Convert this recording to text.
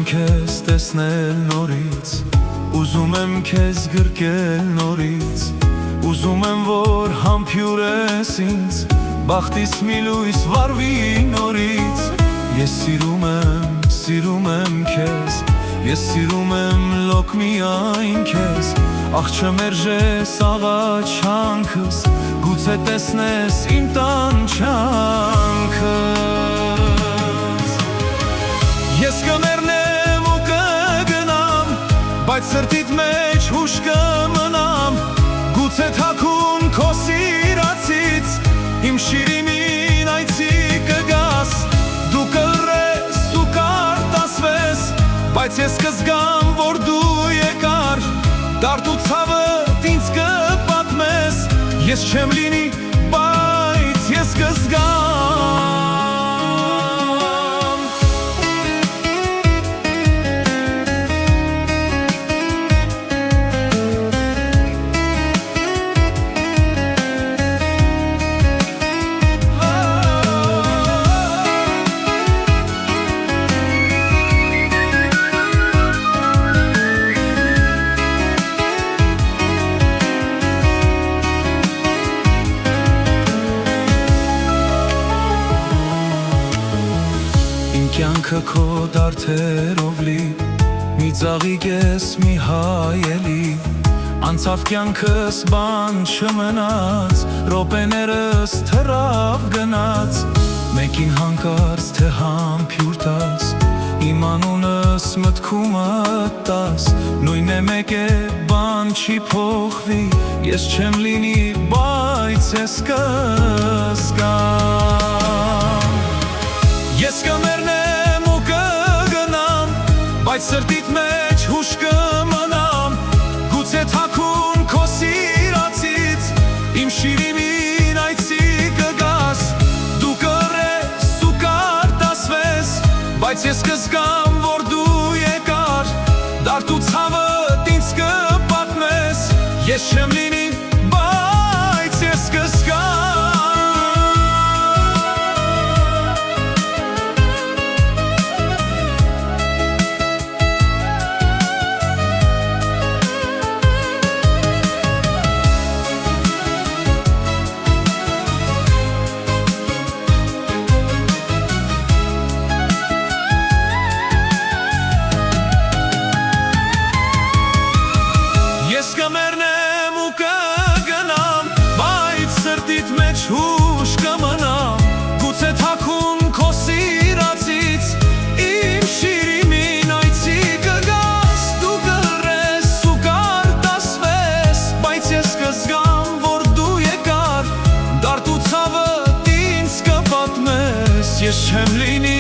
քեզ տեսնել նորից, ուզում եմ քեզ գրկել նորից, ուզում եմ որ համբյուրես ինձ, բախտիս մի լույս վառվի նորից։ Ես սիրում եմ քեզ, ես սիրում եմ լոկ միայն քեզ, աղջը մերժես աղաչանքս, գուցե տեսնես իմ տանջանքս։ Ես կմեռնեմ ու կգնամ, բայց սրտիդ մեջ հուշ կմնամ, գուցե թաքուն քո սիրածից, իմ շիրիմին այցի կգաս, դու կլրես ու կարտասվես, բայց ես կզգամ, որ դու եկար, դարդ ու ցավդ ինձ կպատմես, ես չեմ լինի, բայց ես կզգամ։ Կյանքը քո դարդերով լի, մի ծաղիկ ես մի հայելի, անցավ կյանքս բան չմնաց, րոպեներս թռավ գնաց, մեկին հանկարծ թե համբյուր տաս, իմ անունս մտքումդ տաս, նույն է մեկ է բան չի փոխվի, ես չեմ լինի, բայց ես կզգամ։ Ես կմեռնեմ ու կգնամ, բայց սրտիդ մեջ հուշ կմնամ, գուցե թաքուն քո սիրածից, իմ շիրիմին այցի կգաս, դու կլրես ու կարտասվես, բայց ես կզգամ, որ դու եկար, դարդ ու ցավդ ինձ կպատմես, ես չեմ լինի, բայց ես կզգամ։ Ես կմեռնեմ ու կգնամ, բայց սրտիդ մեջ հուշ կմնամ, գուցե թաքուն քո սիրածից, իմ շիրիմին այցի կգաս, դու կլրես ու կարտասվես, բայց ես կզգամ, որ դու եկար, դարդ ու ցավդ ինձ կպատմես, ես չեմ լինի